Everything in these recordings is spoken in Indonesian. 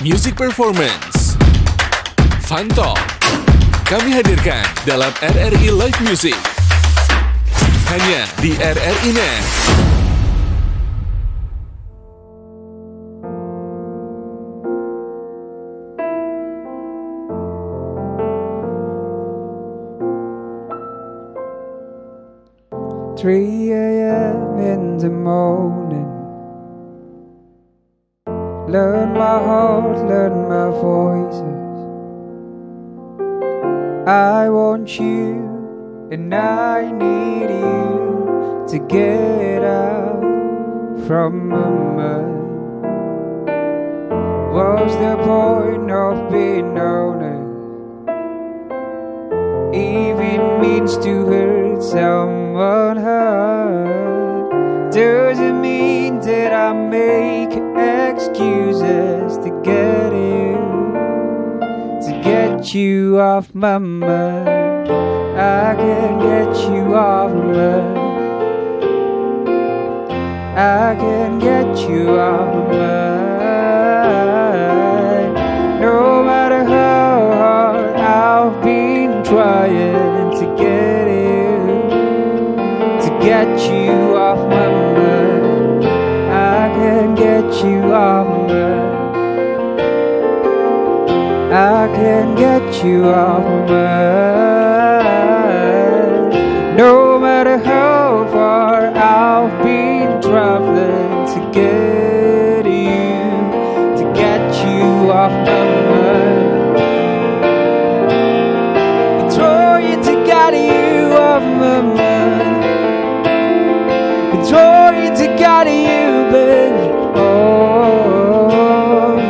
Music Performance, Fun Talk, kami hadirkan dalam RRI Live Music. Hanya di RRI Net. Three a.m. in the morning. Learn my heart, learn my voices. I want you and I need you to get out from my mind. What's the point of being honest if it means to hurt someone hurt? Doesn't mean that I make excuses to get you off my mind. I can get you off my mind. I can get you off my mind. No matter how hard I've been trying to get you off my mind. I can get you off my mind. I can get you off my mind. No matter how far I've been traveling to get you off my mind. I'm trying to get you off my mind. I'm trying to get you, baby. Oh, my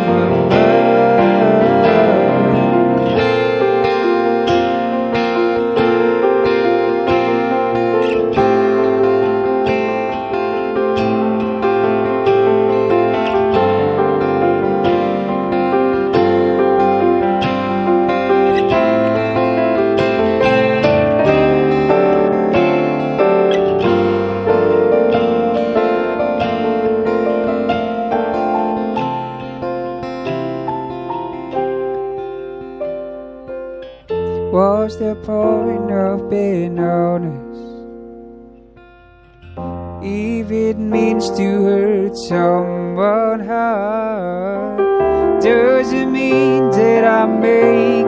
what's the point of being honest if it means to hurt someone hard? Doesn't mean that I make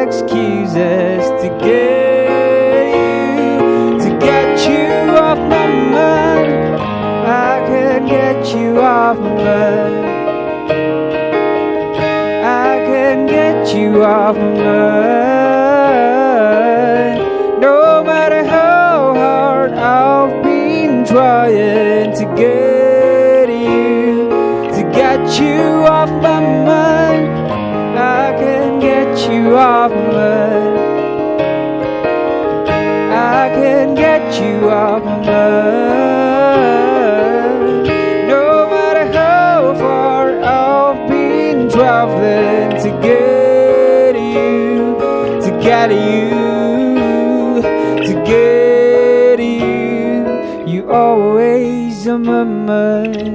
excuses to get you off my mind. I can get you off my mind. I can get you off my mind. No matter how hard I've been trying to get you off my mind. I can get you off my mind. I can get you off my mind. No matter how far I've been traveling to get you always on my mind.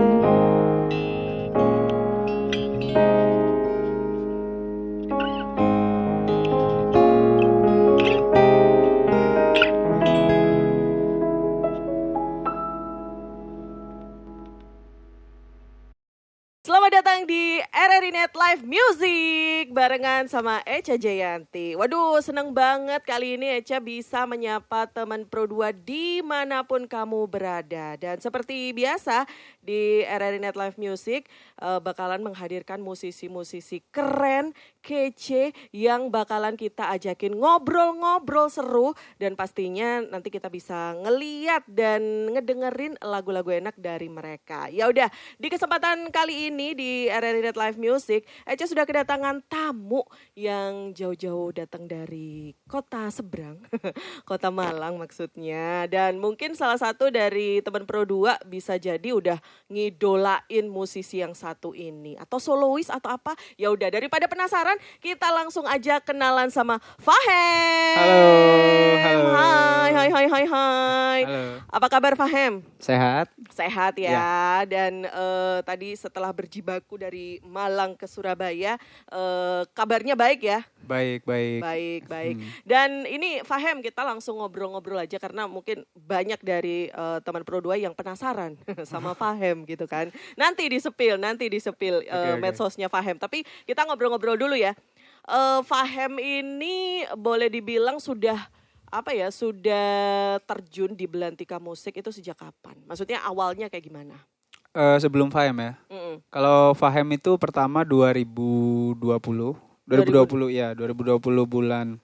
Selamat datang di RRI Net Live Music barengan sama Echa Jayanti. Waduh, seneng banget kali ini Echa bisa menyapa teman Pro 2 dimanapun kamu berada. Dan seperti biasa di RRI Net Live Music bakalan menghadirkan musisi-musisi keren, kece yang bakalan kita ajakin ngobrol-ngobrol seru. Dan pastinya nanti kita bisa ngeliat dan ngedengerin lagu-lagu enak dari mereka. Ya udah, di kesempatan kali ini di RRI Net Live Music, Echa sudah kedatangan tamu yang jauh-jauh datang dari kota seberang, kota Malang maksudnya. Dan mungkin salah satu dari teman Pro 2 bisa jadi udah ngidolain musisi yang satu ini. Atau solois atau apa, ya udah daripada penasaran kita langsung aja kenalan sama Fahem. Halo. Hai. Halo. Apa kabar Fahem? Sehat? Sehat ya. Dan tadi setelah berjibaku aku dari Malang ke Surabaya. Kabarnya baik ya? Baik. Baik. Dan ini Fahem, kita langsung ngobrol-ngobrol aja karena mungkin banyak dari teman Pro 2 yang penasaran sama Fahem gitu kan. Nanti disepil Oke. medsosnya Fahem. Tapi kita ngobrol-ngobrol dulu ya. Fahem ini boleh dibilang sudah terjun di belantika musik itu sejak kapan? Maksudnya awalnya kayak gimana? Sebelum Fahem ya. Mm-mm. Kalau Fahem itu pertama 2020 ya, 2020 bulan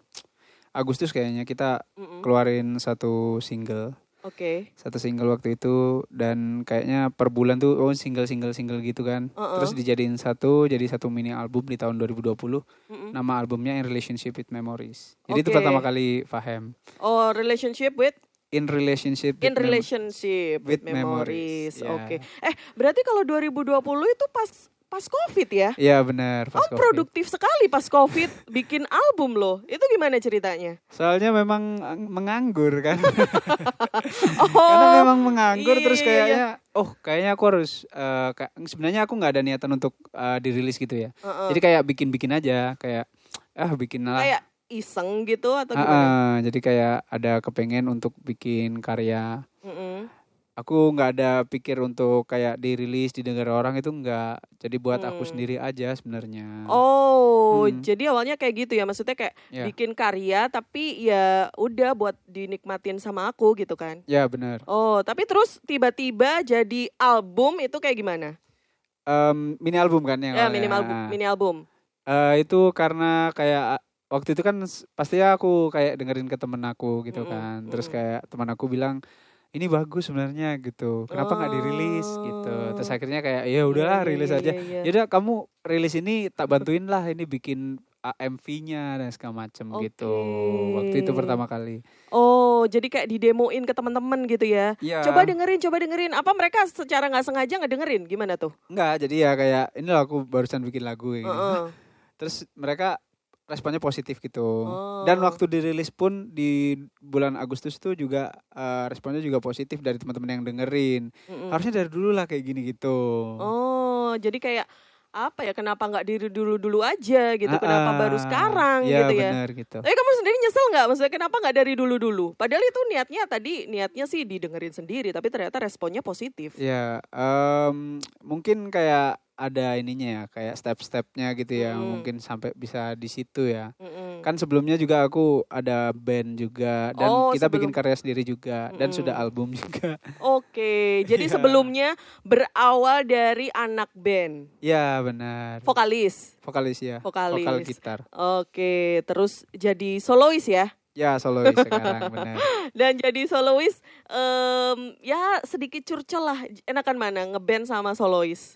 Agustus kayaknya kita keluarin satu single Oke. waktu itu, dan kayaknya per bulan tuh single gitu kan. Terus dijadiin jadi satu mini album di tahun 2020. Nama albumnya In Relationship with Memories. Jadi itu Oke. pertama kali Fahem. Oh, relationship with With memories. memories, ya. Oke. Berarti kalau 2020 itu pas Covid ya? Iya benar, pas Covid. Produktif sekali pas Covid bikin album loh. Itu gimana ceritanya? Soalnya memang menganggur kan. Oh. Karena memang menganggur, Iya, terus iya, kayaknya kayaknya aku harus sebenarnya aku nggak ada niatan untuk dirilis gitu ya. Jadi kayak bikin aja, kayak bikin lah. Kayak iseng gitu atau gimana? Jadi kayak ada kepengen untuk bikin karya. Mm-mm. Aku nggak ada pikir untuk kayak dirilis, didengar orang, itu nggak. Jadi buat aku sendiri aja sebenarnya. Oh, jadi awalnya kayak gitu ya. Maksudnya kayak Ya. bikin karya tapi ya udah buat dinikmatin sama aku gitu kan. Ya benar. Oh, tapi terus tiba-tiba jadi album itu kayak gimana? Mini album kan yang Ya, awalnya. mini album. Itu karena kayak waktu itu kan pastinya aku kayak dengerin ke temen aku gitu kan. Terus kayak teman aku bilang, ini bagus sebenarnya gitu. Kenapa nggak dirilis gitu. Terus akhirnya kayak ya udahlah rilis aja. Iya. Yaudah kamu rilis ini, tak bantuin lah ini bikin MV-nya dan segala macem gitu. Waktu itu pertama kali. Oh, jadi kayak didemoin ke teman-teman gitu ya. Iya. Coba dengerin. Apa mereka secara nggak sengaja ngedengerin? Gimana tuh? Enggak, jadi ya kayak ini loh aku barusan bikin lagu gitu. Terus mereka responnya positif gitu. Dan waktu dirilis pun di bulan Agustus tuh juga responnya juga positif dari teman-teman yang dengerin. Harusnya dari dulu lah kayak gini gitu. Oh, jadi kayak apa ya? Kenapa nggak diri dulu aja gitu? Kenapa baru sekarang ya, gitu ya? benar gitu. Tapi kamu sendiri nyesel nggak? Maksudnya kenapa nggak dari dulu? Padahal itu niatnya sih didengerin sendiri, tapi ternyata responnya positif. Ya, mungkin kayak ada ininya ya, kayak step-stepnya gitu ya, mungkin sampai bisa di situ ya. Kan sebelumnya juga aku ada band juga, dan kita bikin karya sendiri juga, dan sudah album juga. Oke, jadi sebelumnya berawal dari anak band. Ya benar. Vokalis. Ya. Vokalis. Vokal gitar. Oke, terus jadi solois ya? Ya solois sekarang benar. Dan jadi solois, ya sedikit curcol lah. Enakan mana ngeband sama solois?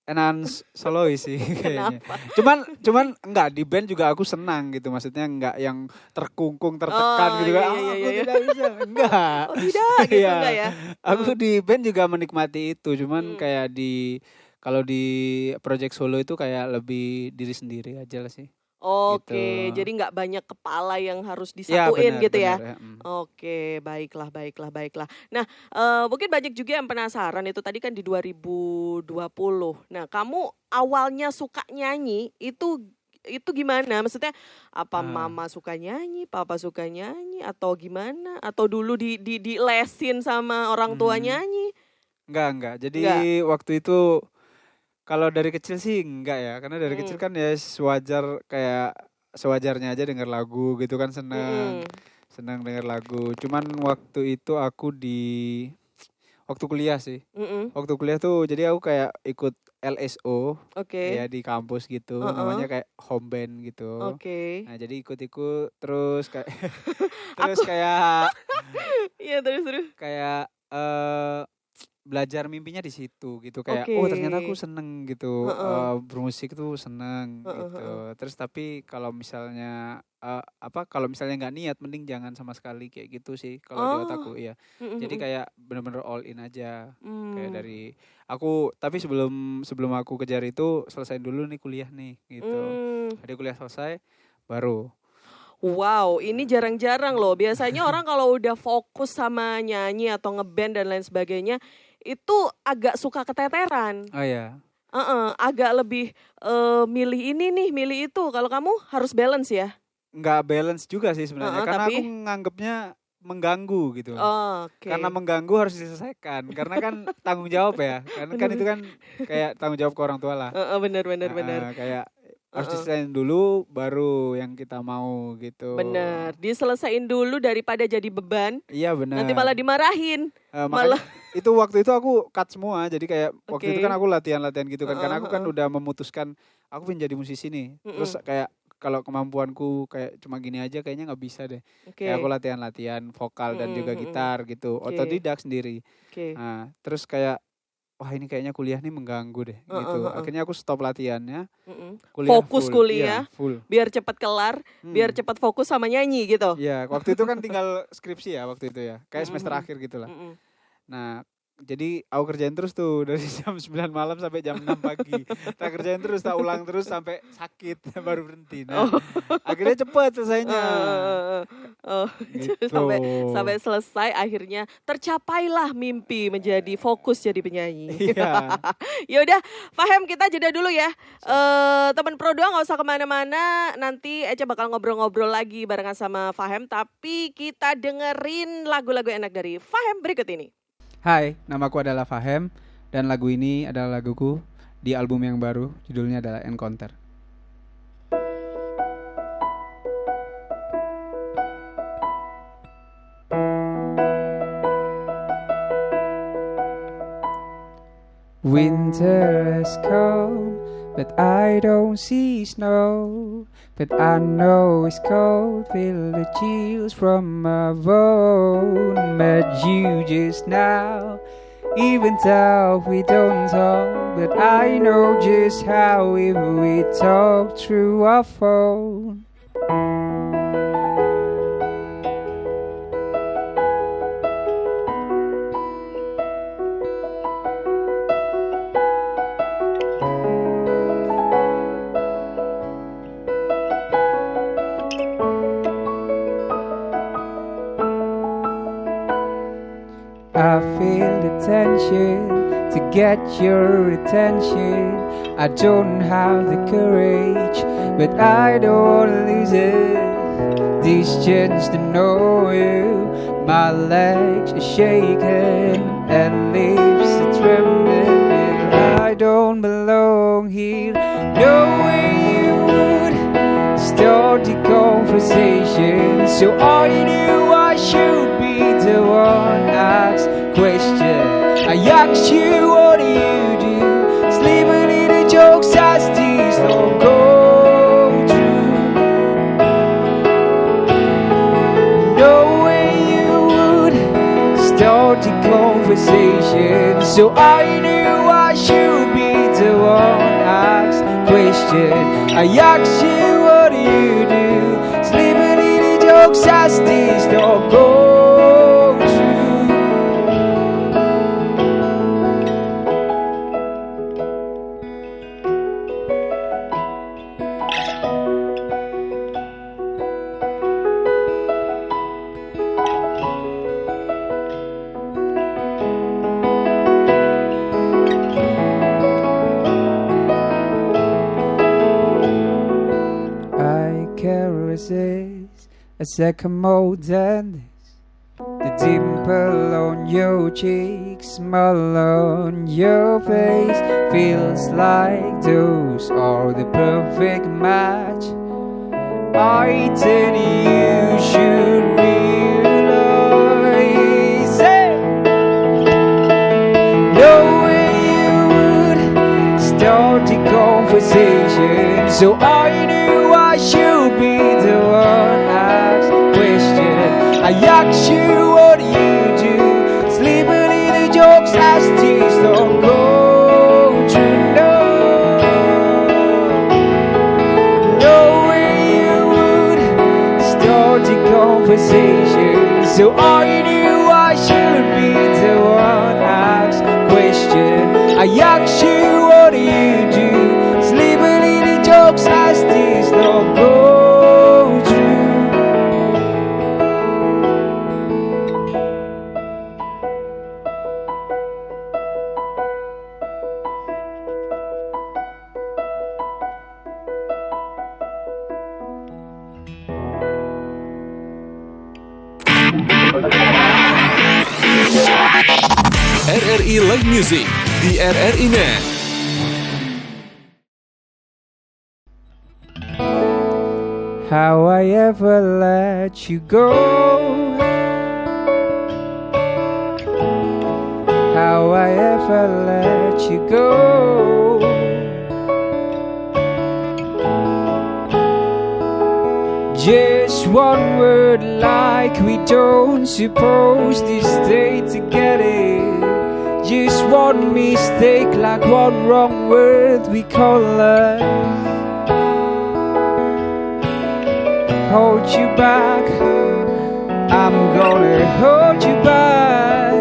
Enakan solois sih kayaknya. Kenapa? Cuman enggak, di band juga aku senang gitu. Maksudnya enggak yang terkungkung, tertekan gitu kan. Iya. Aku tidak bisa. Enggak. Oh tidak gitu Iya. enggak ya? Aku di band juga menikmati itu. Cuman kayak kalau di project solo itu kayak lebih diri sendiri aja lah sih. Oke, Gitu. jadi nggak banyak kepala yang harus Ya, disatuin benar, gitu ya? benar, Oke, baiklah. Nah, mungkin banyak juga yang penasaran itu tadi kan di 2020. Nah, kamu awalnya suka nyanyi itu gimana? Maksudnya apa mama suka nyanyi, papa suka nyanyi atau gimana? Atau dulu di lesin sama orang tua nyanyi? Enggak. Jadi waktu itu kalau dari kecil sih enggak ya. Karena dari kecil kan ya sewajarnya aja denger lagu gitu kan, seneng denger lagu. Cuman waktu itu aku waktu kuliah sih. Waktu kuliah tuh jadi aku kayak ikut LSO. Oke. Ya di kampus gitu, namanya kayak home band gitu. Oke. Nah, jadi ikut-ikut terus kayak kayak Iya, terus. kayak belajar mimpinya di situ gitu, kayak Oke. ternyata aku seneng gitu, bermusik tuh seneng gitu. Terus tapi kalau misalnya nggak niat, mending jangan sama sekali kayak gitu sih kalau di otakku ya. Jadi kayak bener-bener all in aja. Kayak dari aku, tapi sebelum aku kejar itu selesai dulu nih kuliah nih gitu. Jadi kuliah selesai baru. Wow, ini jarang-jarang loh. Biasanya orang kalau udah fokus sama nyanyi atau ngeband dan lain sebagainya, itu agak suka keteteran. Oh ya. agak lebih milih ini nih, milih itu. Kalau kamu harus balance ya? Nggak balance juga sih sebenarnya, karena tapi aku nganggapnya mengganggu gitu. oke. Karena mengganggu harus diselesaikan, karena kan tanggung jawab ya. Karena kan itu kan kayak tanggung jawab ke orang tua lah. Bener. Kayak harus diselesain dulu baru yang kita mau gitu. Bener, diselesain dulu daripada jadi beban. Iya benar. Nanti malah dimarahin. Makanya waktu itu aku cut semua. Jadi kayak waktu itu Oke. kan aku latihan gitu kan. Karena aku kan udah memutuskan aku pengen jadi musisi nih. Terus kayak kalau kemampuanku kayak cuma gini aja kayaknya nggak bisa deh. Oke. Kayak aku latihan vokal dan juga gitar gitu. Oke. Otodidak sendiri. Oke. Nah, terus kayak wah ini kayaknya kuliah nih mengganggu deh gitu. Akhirnya aku stop latihannya. Fokus full. kuliah. Iya, full. Biar cepat kelar, biar cepat fokus sama nyanyi gitu. Iya, waktu itu kan tinggal skripsi ya waktu itu ya. Kayak semester akhir gitu lah. Nah, jadi aku kerjain terus tuh dari jam 9 malam sampai jam 6 pagi. Tak kerjain terus, tak ulang terus sampai sakit baru berhenti. Nah, akhirnya cepet selesainya. Gitu. sampai selesai akhirnya tercapailah mimpi menjadi fokus jadi penyanyi. Iya. Ya udah, Fahem kita jeda dulu ya. Teman Pro 2 nggak usah kemana-mana. Nanti Eca bakal ngobrol-ngobrol lagi barengan sama Fahem. Tapi kita dengerin lagu-lagu enak dari Fahem berikut ini. Hai, namaku adalah Fahem dan lagu ini adalah laguku di album yang baru, judulnya adalah Encounter. Winter has come, but I don't see snow. But I know it's cold, feel the chills from my bone. Met you just now, even though we don't talk. But I know just how if we talk through our phone. I feel the tension to get your attention. I don't have the courage, but I don't lose it. This chance to know you. My legs are shaking and lips are trembling. I don't belong here. No way you would start the conversation. So I knew I should be the one ask question. I ask you, what do you do? Sleeping in the jokes as these don't go through. No way you would start the conversation. So I knew I should be the one ask question. I ask you, what do you do? Sleeping in the jokes as these don't go. A second more than this. The dimple on your cheek, smile on your face, feels like those are the perfect match. I tell you should realize it. No way you would start the conversation. So I knew I should be the one asked question. I ask you, what do you do? Sleeping in the jokes as these don't go to no way you would start the conversation. So I knew I should be the one asked question. I ask you, what do you do? Sleeping in the jokes as these don't go to. RRI Live Music di RRI Net. How I ever let you go, how I ever let you go. Just one word like we don't suppose to stay together. Just one mistake like one wrong word we call love. Hold you back, I'm gonna hold you back.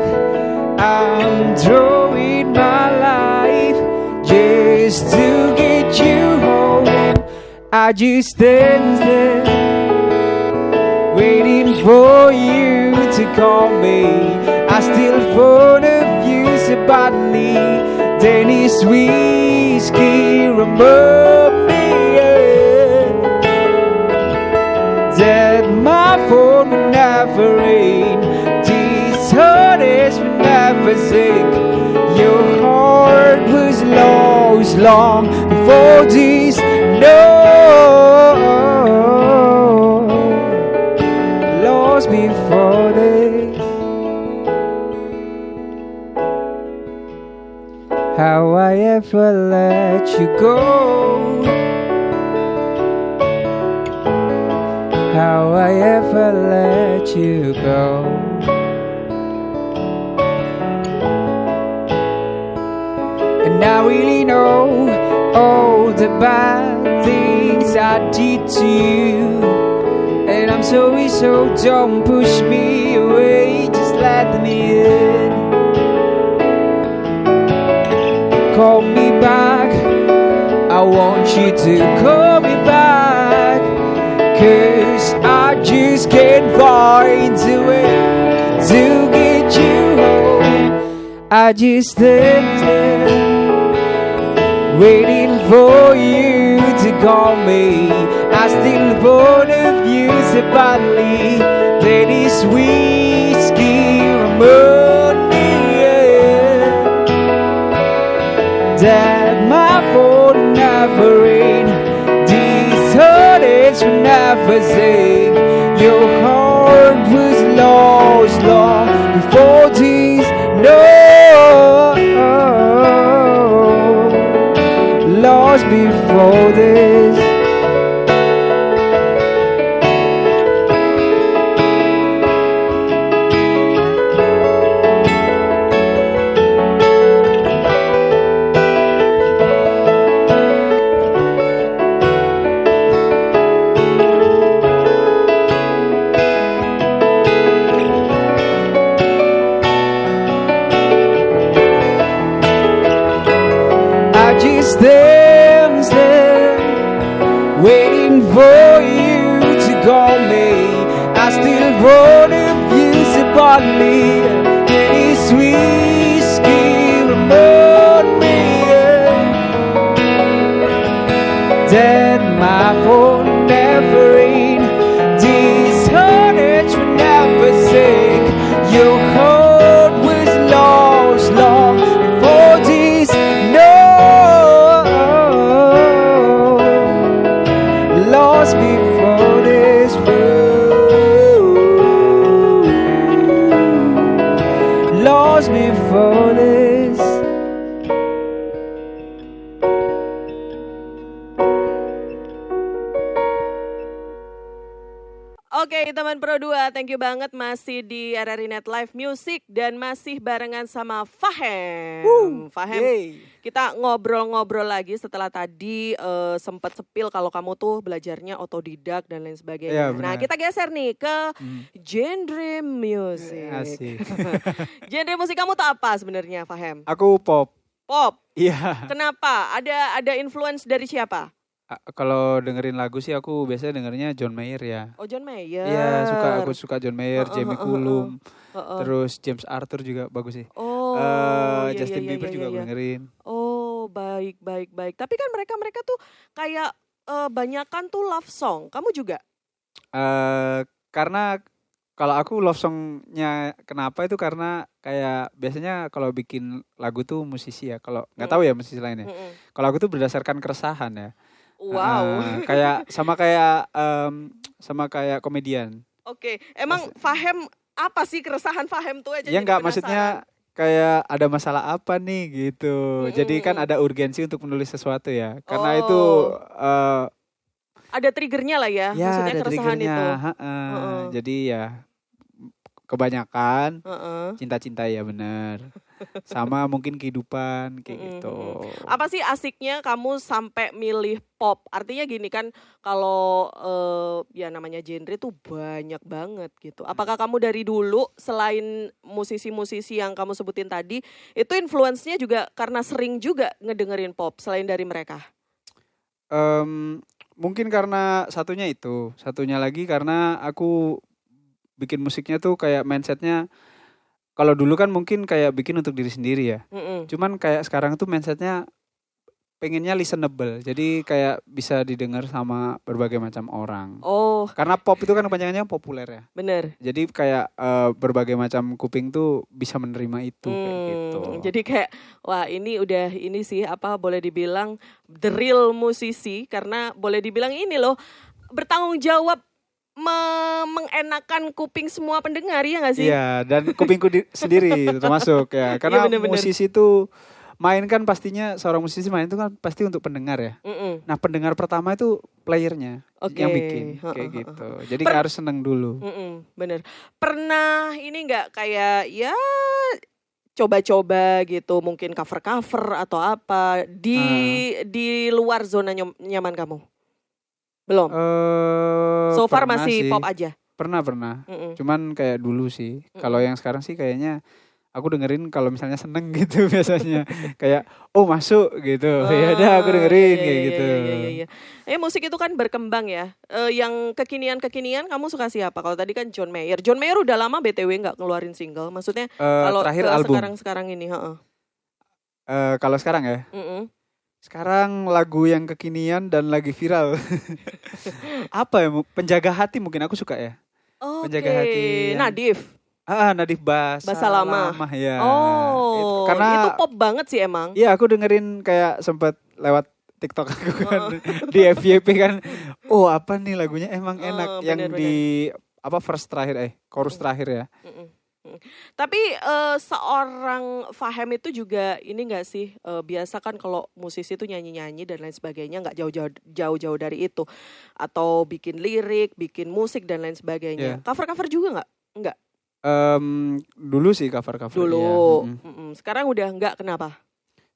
I'm throwing my life just to get you home. I just stand there waiting for you to call me. I still thought of you so badly. Dennis whiskey remember me. That my phone will never ring, these heartaches will never sink. Your heart was lost long before this. No, lost before this. How I ever let you go, how I ever let you go. And I really know all the bad things I did to you. And I'm sorry, so don't push me away, just let me in. Call me back, I want you to call me back. 'Cause I just can't find a way to get you home. I just stand there waiting for you to call me. I still thought of you so badly. That is whiskey remind me that my phone never ring. Will never sing. Your heart was lost long before this. No, lost before this. Stands there waiting for you to call me. I still thought of you so badly. This whiskey remind me that my phone never ring. These heartaches will never sink. Your heart was lost long before this. Lost before this lost before this. Oke, teman Pro 2, thank you banget masih di RRI Net Live Music dan masih barengan sama Fahem. Fahem, kita ngobrol-ngobrol lagi setelah tadi sempat sepil kalau kamu tuh belajarnya otodidak dan lain sebagainya. Ya, nah, kita geser nih ke genre musik. Asik. Genre musik kamu tuh apa sebenarnya, Fahem? Aku pop. Pop. Iya. Kenapa? Ada influence dari siapa? Kalau dengerin lagu sih aku biasanya dengernya John Mayer ya. Oh, John Mayer. Iya, aku suka John Mayer, Jamie Cullum, terus James Arthur juga bagus sih. Oh, Justin Bieber juga dengerin. Oh, baik. Tapi kan mereka tuh kayak banyakan tuh love song. Kamu juga? Karena Kalau aku love songnya kenapa itu karena kayak biasanya kalau bikin lagu tuh musisi ya, kalau nggak tahu ya musisi lainnya. Kalau aku tuh berdasarkan keresahan ya. Wow. Kayak sama kayak komedian. Oke, emang Fahem apa sih keresahan Fahem tuh aja? Ya jadi nggak, penasaran. maksudnya kayak ada masalah apa nih gitu. Jadi kan ada urgensi untuk menulis sesuatu ya. Karena itu ada triggernya lah ya, ya maksudnya ada keresahan triggernya. itu. Jadi ya kebanyakan Heeh. cinta-cinta ya benar. Sama mungkin kehidupan kayak gitu. Apa sih asiknya kamu sampai milih pop? Artinya gini kan, kalau ya namanya genre tuh banyak banget gitu. Apakah kamu dari dulu selain musisi-musisi yang kamu sebutin tadi, itu influence-nya juga karena sering juga ngedengerin pop selain dari mereka? Mungkin karena satunya itu, satunya lagi karena aku bikin musiknya tuh kayak mindsetnya, kalau dulu kan mungkin kayak bikin untuk diri sendiri ya. Cuman kayak sekarang tuh mindsetnya pengennya listenable, jadi kayak bisa didengar sama berbagai macam orang. Oh, Karena pop itu kan kepanjangannya populer ya. bener. Jadi kayak berbagai macam kuping tuh bisa menerima itu kayak gitu. Jadi kayak wah ini udah ini sih apa boleh dibilang the real musisi, karena boleh dibilang ini loh bertanggung jawab mengenakan kuping semua pendengar, ya nggak sih? Iya, dan kupingku sendiri termasuk ya. Karena bener-bener. musisi itu main kan pastinya, seorang musisi main itu kan pasti untuk pendengar ya. Nah, pendengar pertama itu playernya yang bikin kayak gitu. Jadi harus seneng dulu. Bener. Pernah ini nggak kayak ya coba-coba gitu, mungkin cover-cover atau apa di luar zona nyaman kamu? Belum. So far Pernah masih sih. pop aja. Pernah. Cuman kayak dulu sih. Kalau yang sekarang sih kayaknya aku dengerin kalau misalnya seneng gitu biasanya. Kayak masuk gitu. Ya udah aku dengerin kayak gitu. Iya. Musik itu kan berkembang ya. Yang kekinian kamu suka siapa? Kalau tadi kan John Mayer. John Mayer udah lama BTW nggak ngeluarin single. Maksudnya kalau terakhir album. sekarang ini, Kalau sekarang ya. Sekarang lagu yang kekinian dan lagi viral. Apa ya? Penjaga Hati mungkin aku suka ya. Penjaga Hati. Nadif. Nadif Basa Lama ya. Karena itu pop banget sih emang. Iya, aku dengerin kayak sempat lewat TikTok aku kan di FYP kan. Apa nih lagunya emang enak yang bener. di verse terakhir chorus terakhir ya. Tapi seorang Fahem itu juga ini nggak sih, biasa kan kalau musisi itu nyanyi-nyanyi dan lain sebagainya nggak jauh-jauh dari itu, atau bikin lirik, bikin musik dan lain sebagainya. Cover-cover juga nggak? Dulu sih cover-cover. Dulu. Sekarang udah nggak, kenapa?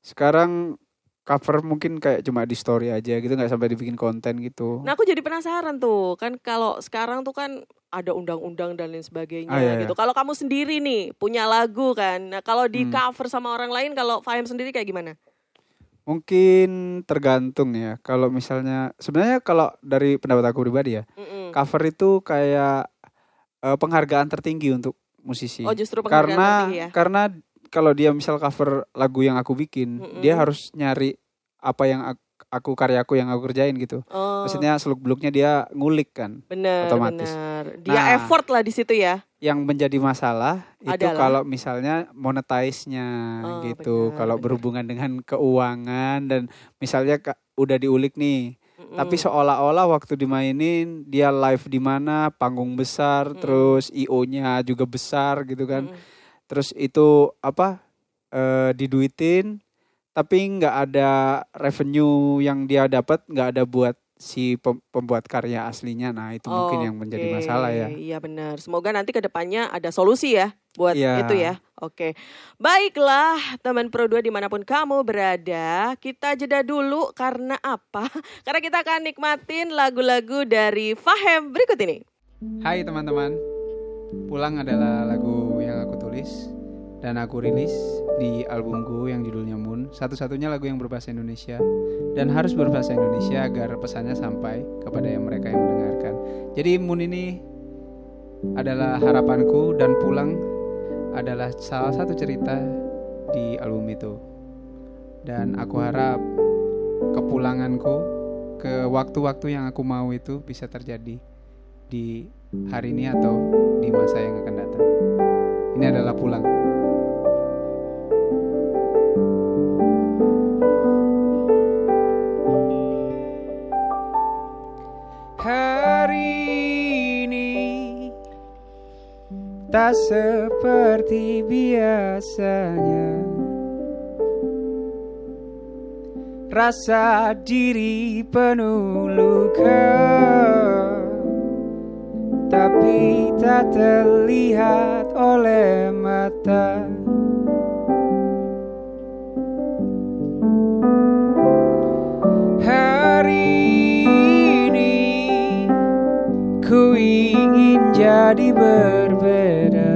Sekarang cover mungkin kayak cuma di story aja gitu, nggak sampai dibikin konten gitu. Nah aku jadi penasaran tuh, kan kalau sekarang tuh kan ada undang-undang dan lain sebagainya gitu. Kalau kamu sendiri nih punya lagu kan, nah kalau di cover sama orang lain, kalau Fahem sendiri kayak gimana? Mungkin tergantung ya. Kalau misalnya, sebenarnya kalau dari pendapat aku pribadi ya, cover itu kayak penghargaan tertinggi untuk musisi. Oh justru penghargaan tertinggi ya? Karena kalau dia misal cover lagu yang aku bikin, dia harus nyari apa yang karyaku yang aku kerjain gitu. Maksudnya seluk-beluknya dia ngulik kan. Bener, otomatis. Dia effort lah di situ ya. Yang menjadi masalah itu kalau misalnya monetize-nya gitu. Kalau berhubungan dengan keuangan dan misalnya udah diulik nih. Tapi seolah-olah waktu dimainin dia live di mana, panggung besar, terus IO-nya juga besar gitu kan. Terus itu diduitin, tapi nggak ada revenue yang dia dapat, nggak ada buat si pembuat karya aslinya. Nah itu mungkin yang menjadi masalah ya. Iya benar. Semoga nanti ke depannya ada solusi ya buat itu ya. Oke. Baiklah teman Pro 2 dimanapun kamu berada, kita jeda dulu karena apa? Karena kita akan nikmatin lagu-lagu dari Fahem berikut ini. Hai teman-teman, Pulang adalah lagu yang aku tulis dan aku rilis di albumku yang judulnya Moon. Satu-satunya lagu yang berbahasa Indonesia dan harus berbahasa Indonesia agar pesannya sampai kepada mereka yang mendengarkan. Jadi Moon ini adalah harapanku dan Pulang adalah salah satu cerita di album itu. Dan aku harap kepulanganku ke waktu-waktu yang aku mau itu bisa terjadi di hari ini atau di masa yang akan datang. Ini adalah pulang. Hari ini tak seperti biasanya. Rasa diri penuh luka, tapi tak terlihat oleh mata. Hari ini ku ingin jadi berbeda,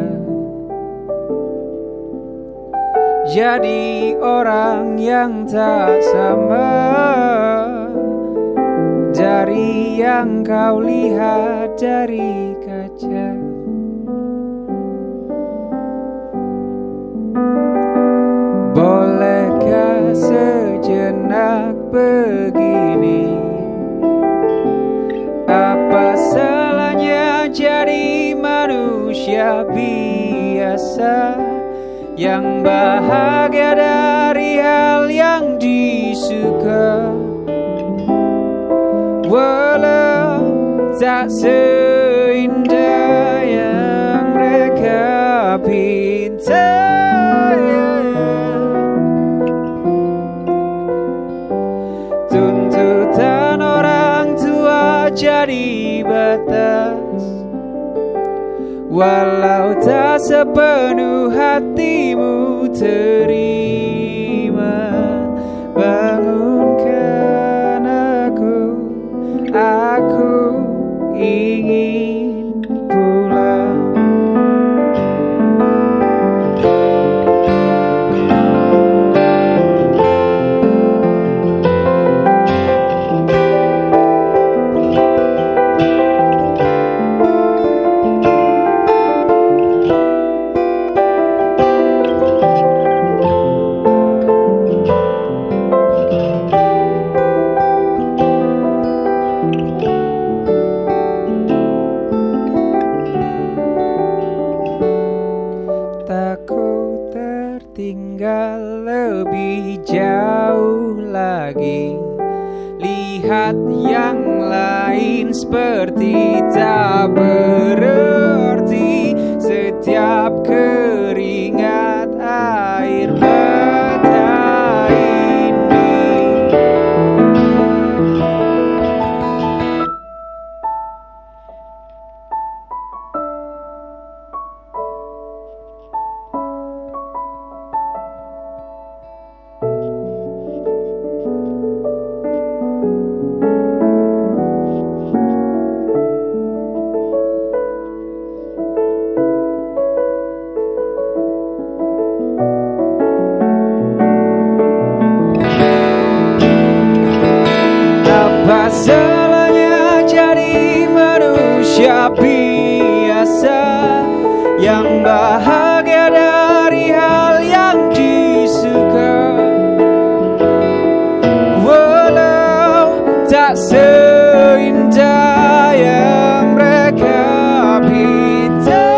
jadi orang yang tak sama dari yang kau lihat dari kaca. Bolehkah sejenak begini? Apa salahnya jadi manusia biasa yang bahagia dari hal yang disuka, walau tak seindah yang mereka pinta. Tuntutan orang tua jadi batas, walau tak sepenuh hatimu terima. Bangunkan aku ingin pulang. Takut tertinggal lebih jauh lagi, lihat yang lain seperti tak berarti. Setiap keringat air mata ini apa salahnya jadi manusia biasa yang bahagia dari hal yang disuka, walau tak seindah yang mereka pinta.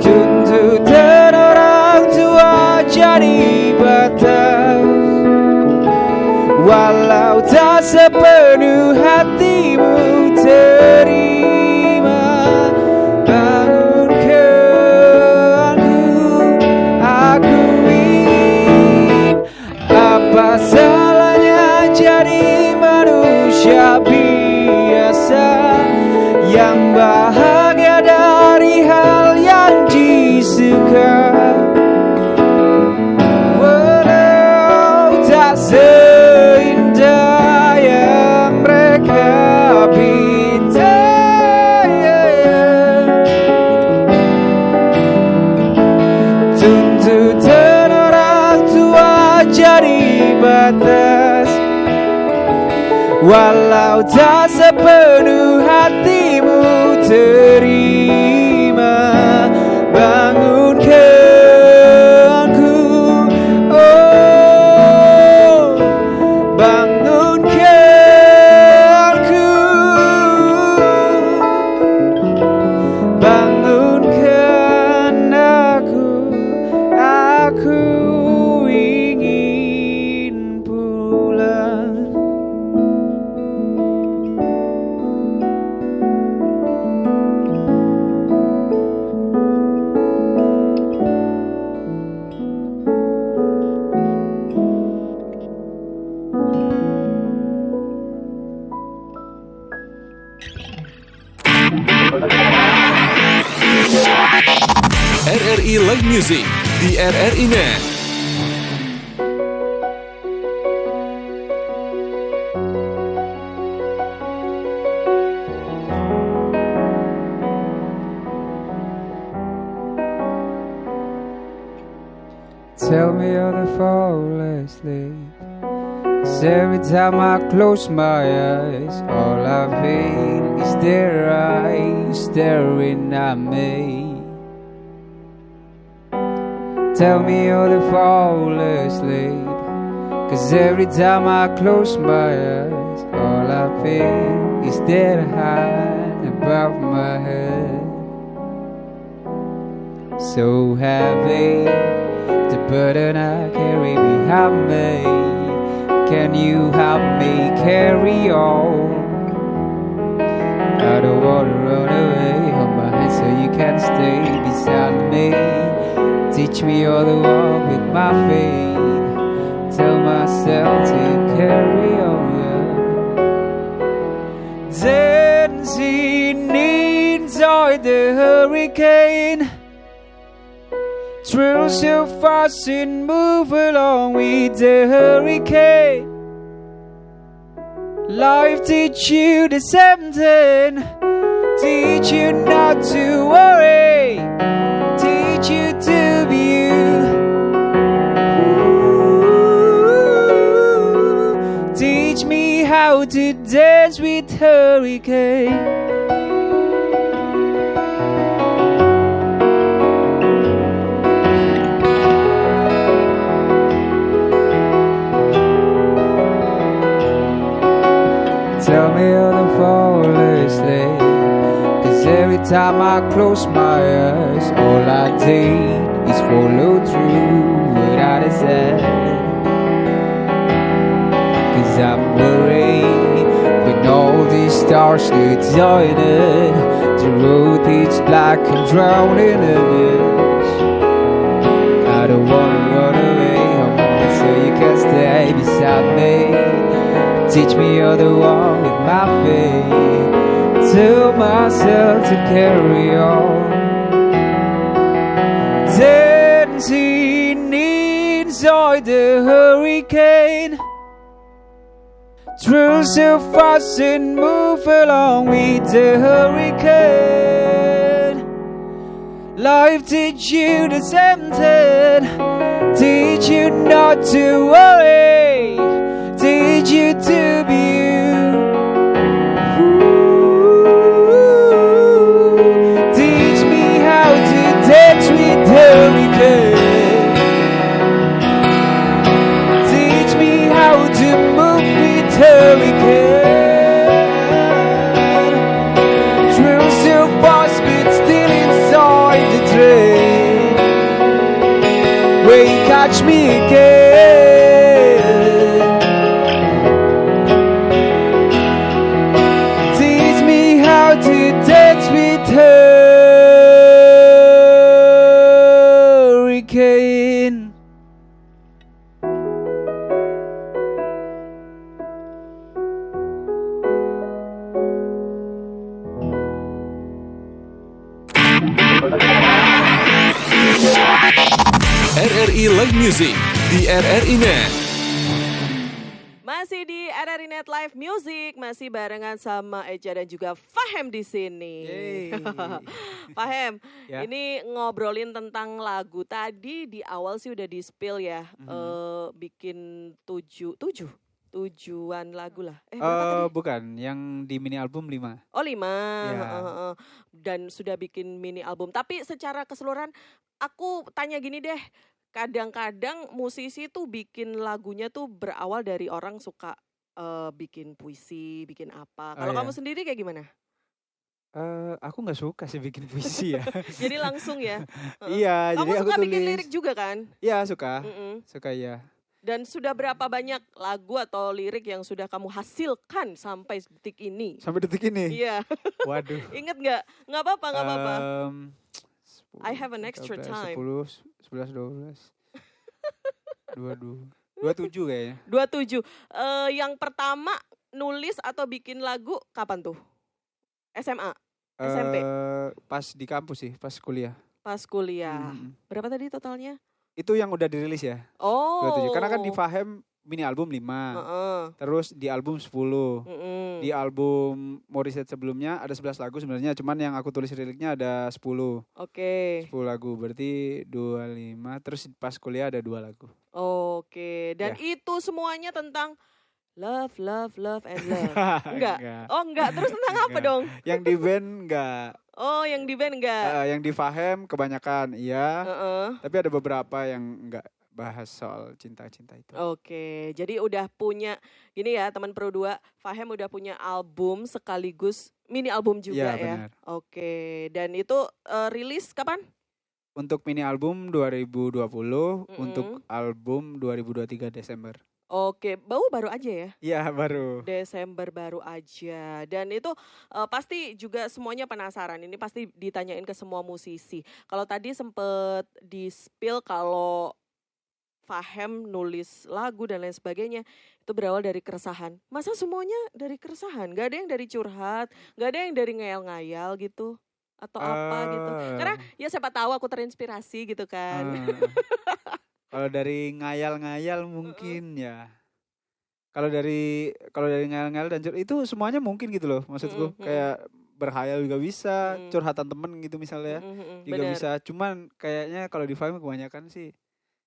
Tuntutan orang tua jadi batas, walau tak sepenuh hatimu terima. Bangunkan aku ingin. Apa salahnya jadi manusia biasa yang bahagia dari hal yang disuka, walau tak seindah yang mereka pinta. Tuntutan orang tua jadi batas, walau tak sepenuh hatimu terima. Bangunkan aku, oh, bangunkan ingin pulang. RRI Live Music di RRI Net. Tell me how to fall asleep. 'Cause every time I close my eyes, all I feel is their eyes staring at me. Tell me how to fall asleep. 'Cause every time I close my eyes, all I feel is their hand above my head. So heavy, the burden I carry behind me. Can you help me carry on? I don't wanna run away. Hold my hand so you can stay beside me. Teach me all the walk with my feet. Tell myself to carry on. Dancing inside the hurricane. Thrill so fast and move along with the hurricane. Life teach you the same thing. Teach you not to worry. Teach you to be you. Ooh, teach me how to dance with hurricane. Tell me how to fall asleep. 'Cause every time I close my eyes, all I did is follow through what I said. 'Cause I'm worried when all these stars get joined. The road is black and drowning in it. I don't wanna run away, I'm on so you can stay beside me. Teach me how to walk with my feet. Tell myself to carry on. Dancing inside the hurricane. Thrill so fast and move along with the hurricane. Life teach you the same thing. Teach you not to worry. Teach you to be you. Ooh, teach me how to dance with hurricane. Teach me how to move with hurricane. Thrill so fast but still inside the train. Will you catch me again? Hurricane. RRI Live Music di RRI Net. Masih di RRI Net Live Music, masih barengan sama Eja dan juga Fahem di sini. Fahem, Ya. ini ngobrolin tentang lagu tadi di awal sih udah di-spill ya, bikin tujuan lagu lah. Berapa tadi? Bukan, yang di mini album 5. Oh 5, Ya. Dan sudah bikin mini album. Tapi secara keseluruhan aku tanya gini deh, kadang-kadang musisi tuh bikin lagunya tuh berawal dari orang suka bikin puisi, bikin apa. Oh, Kalau ya. kamu sendiri kayak gimana? Aku nggak suka sih bikin puisi ya. Jadi langsung ya. Heeh. Iya, Kamu jadi aku suka bikin tulis. lirik juga kan? Iya suka, Mm-mm. suka ya. Dan sudah berapa banyak lagu atau lirik yang sudah kamu hasilkan sampai detik ini? Sampai detik ini. Iya, Waduh. inget nggak? Nggak apa-apa, nggak apa-apa. 10, I have an extra 13, time. 10, 11, 12, 22, 27 kayaknya. 27. Yang pertama nulis atau bikin lagu kapan tuh? SMA, SMP, Pas di kampus sih, pas kuliah. pas kuliah. Mm. Berapa tadi totalnya? Itu yang udah dirilis ya, Oh. 27. Karena kan di Fahem mini album 5. Heeh. Terus di album 10. Mm-mm. Di album Morissette sebelumnya ada 11 lagu sebenarnya, cuman yang aku tulis liriknya ada 10. Oke. 10 lagu, berarti 25. Terus pas kuliah ada 2 lagu. Oke. Dan itu semuanya tentang love, love, love, and love. Enggak? Oh enggak, terus tentang apa Enggak. dong? Yang di band enggak. Oh yang di band enggak? Yang di Fahem kebanyakan iya. Heeh. Tapi ada beberapa yang enggak bahas soal cinta-cinta itu. Oke, jadi udah punya, gini ya teman Pro 2, Fahem udah punya album sekaligus mini album juga Iya, ya? benar. Oke, dan itu rilis kapan? Untuk mini album 2020, Mm-mm. untuk album 2023 Desember. Oke, baru aja ya? Iya baru. Desember baru aja. Dan itu pasti juga semuanya penasaran. Ini pasti ditanyain ke semua musisi. Kalau tadi sempet di-spill kalau Fahem nulis lagu dan lain sebagainya, itu berawal dari keresahan. Masa semuanya dari keresahan? Gak ada yang dari curhat, gak ada yang dari ngayal-ngayal gitu? Atau apa gitu? Karena ya siapa tahu aku terinspirasi gitu kan. Kalau dari ngayal-ngayal mungkin ya. Kalau dari ngayal-ngayal dan curhat itu semuanya mungkin gitu loh. Maksudku kayak berhayal juga bisa, curhatan temen gitu misalnya juga Bener. bisa. Cuman kayaknya kalau di Fahem kebanyakan sih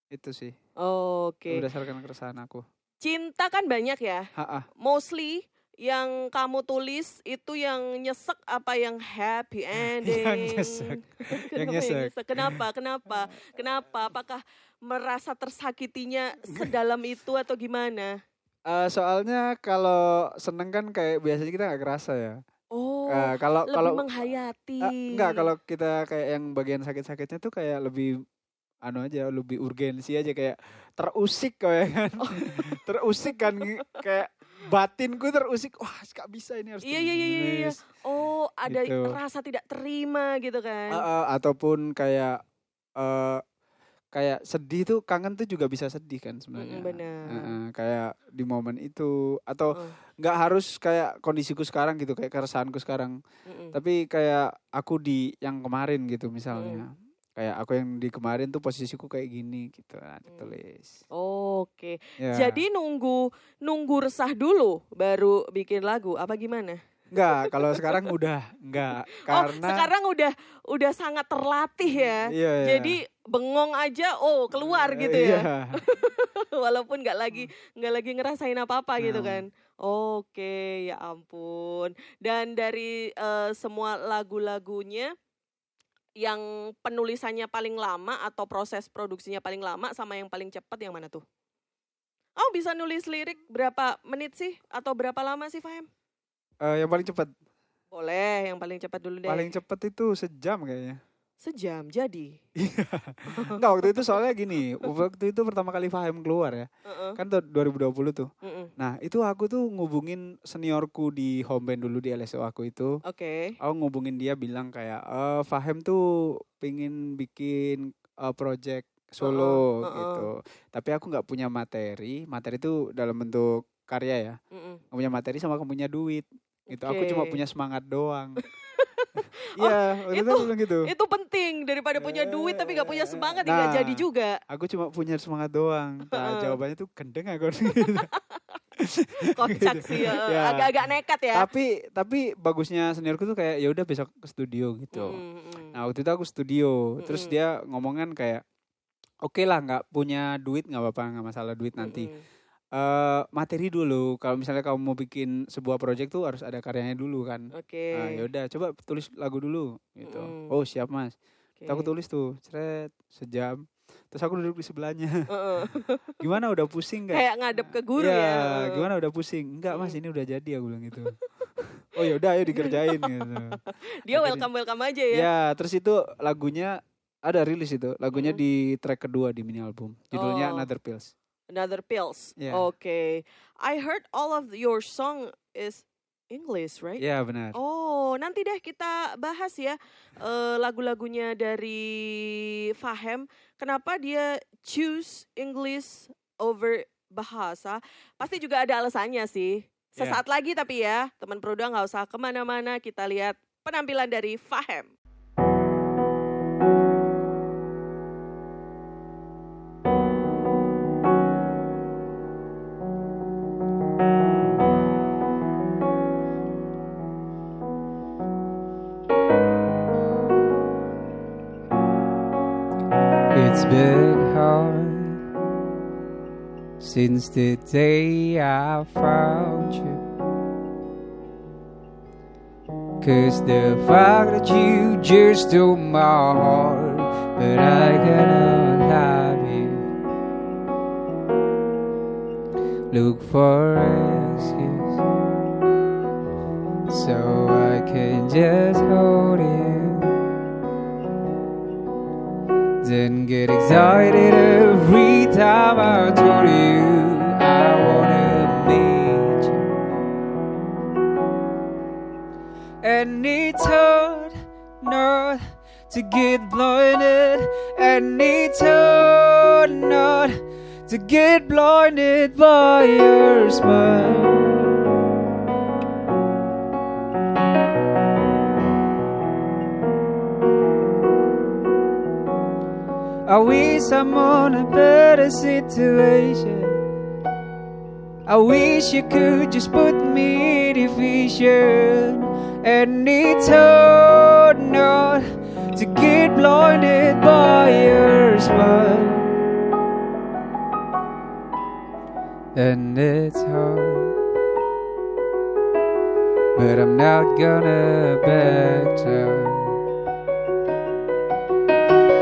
itu sih. Oke. Berdasarkan keresahan aku. Cinta kan banyak ya. Ha-ah. Mostly yang kamu tulis itu yang nyesek apa yang happy ending? Yang nyesek. Yang nyesek. Kenapa? Apakah merasa tersakitinya sedalam itu atau gimana? Soalnya kalau seneng kan kayak biasanya kita nggak kerasa ya. Oh, Kalau lebih menghayati. enggak, kalau kita kayak yang bagian sakit-sakitnya tuh kayak lebih aja, lebih urgensi aja, kayak terusik kayak kan. Terusik kan, kayak batinku terusik. Wah, gak bisa ini harus Iya. tulis. Oh, ada Gitu. rasa tidak terima gitu kan. Ataupun kayak kayak sedih tuh, kangen tuh juga bisa sedih kan sebenarnya. Benar. Kayak di momen itu, atau nggak harus kayak kondisiku sekarang gitu, kayak keresahanku sekarang. Tapi kayak aku di yang kemarin gitu misalnya. Kayak aku yang di kemarin tuh posisiku kayak gini gitu, ditulis. Oke. Ya. Jadi nunggu resah dulu baru bikin lagu apa gimana? Enggak, kalau sekarang udah enggak, karena sekarang udah sangat terlatih ya. Iya. Jadi bengong aja keluar gitu ya. Iya. Walaupun nggak lagi ngerasain apa-apa gitu Nah. kan. Oke, ya ampun. Dan dari semua lagu-lagunya yang penulisannya paling lama atau proses produksinya paling lama sama yang paling cepat yang mana tuh? Oh, bisa nulis lirik berapa menit sih atau berapa lama sih, Fahem? Yang paling cepat. Boleh, yang paling cepat dulu deh. Paling cepat itu sejam kayaknya. Sejam jadi. Enggak, waktu itu soalnya gini, waktu itu pertama kali Fahem keluar ya. Kan tuh 2020 tuh. Nah, itu aku tuh ngubungin seniorku di home band dulu di LSO aku itu. Oke. Aku ngubungin dia bilang kayak Fahem tuh pingin bikin project solo gitu. Tapi aku nggak punya materi itu dalam bentuk karya ya. Nggak punya materi sama aku punya duit. Gitu. Aku cuma punya semangat doang. Iya, waktu itu aku bilang gitu. Itu penting daripada punya duit tapi gak punya semangat Nah, nggak jadi juga. Aku cuma punya semangat doang. Nah, jawabannya tuh gendeng aku. Kocak sih ya. Ya. Agak-agak nekat ya. Tapi bagusnya seniorku tuh kayak ya udah besok ke studio gitu. Nah, waktu itu aku studio. Terus dia ngomongan kayak oke lah, nggak punya duit nggak apa-apa, nggak masalah duit nanti. Materi dulu. Kalau misalnya kamu mau bikin sebuah project tuh harus ada karyanya dulu kan. Oke. Nah, ya udah coba tulis lagu dulu gitu. Oh, siap Mas. Terus aku tulis tuh, sejam. Terus aku duduk di sebelahnya. Gimana, udah pusing gak? Kayak ngadep ke guru ya. Gimana, udah pusing? Enggak Mas, ini udah jadi, aku bilang gitu. oh ya udah ayo dikerjain gitu. Dia Akhirnya- welcome aja ya. Ya, terus itu lagunya ada rilis itu. Lagunya di track kedua di mini album. Judulnya Oh. Another Pills. Another Pills. Yeah. Oke. I heard all of your song is English, right? Ya, benar. Oh, nanti deh kita bahas ya lagu-lagunya dari Fahem. Kenapa dia choose English over bahasa? Pasti juga ada alasannya sih. Sesaat lagi tapi ya, teman Proda nggak usah kemana-mana. Kita lihat penampilan dari Fahem. It's been hard since the day I found you. 'Cause the fact that you just stole my heart, but I cannot have you. Look for excuse, so I can just hold you. Then get excited every time I told you I wanna meet you. And it's hard not to get blinded, and it's hard not to get blinded by your smile. I wish I'm on a better situation. I wish you could just put me in a vision. And it's hard not to get blinded by your smile. And it's hard, but I'm not gonna back down.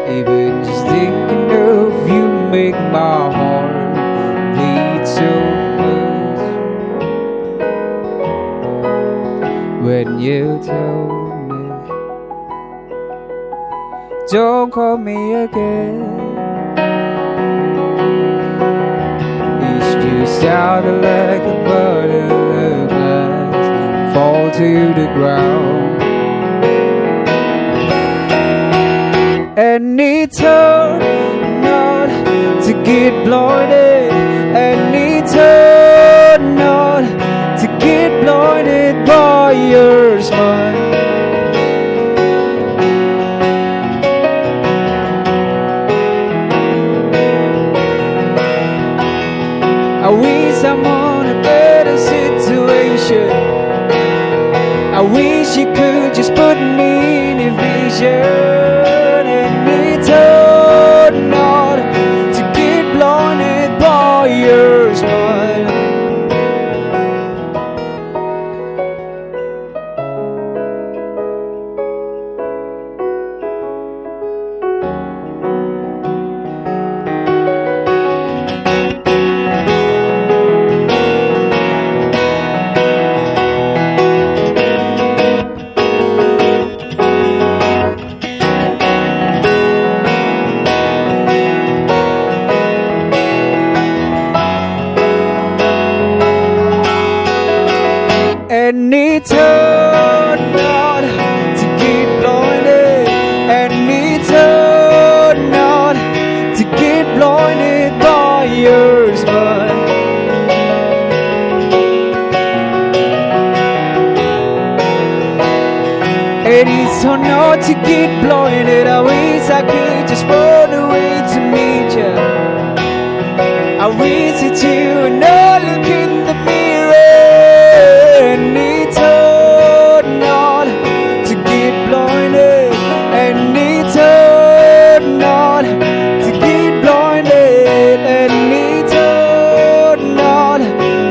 Even just thinking of you make my heart beat so fast. When you told me, don't call me again, it just sounded like a button glass fall to the ground. And it's hard not to get blinded, and it's hard not to get blinded by your smile. I wish I'm on a better situation. I wish you could just put me in a vision. It's hard not to get blinded by your smile. And it's hard not to get blinded, and it's hard not to get blinded by your smile. And it's hard not to get blinded. I wish I could just run away to meet you. I wish that you would not look in the mirror. And it's hard not to get blinded, and it's hard not to get blinded, and it's hard not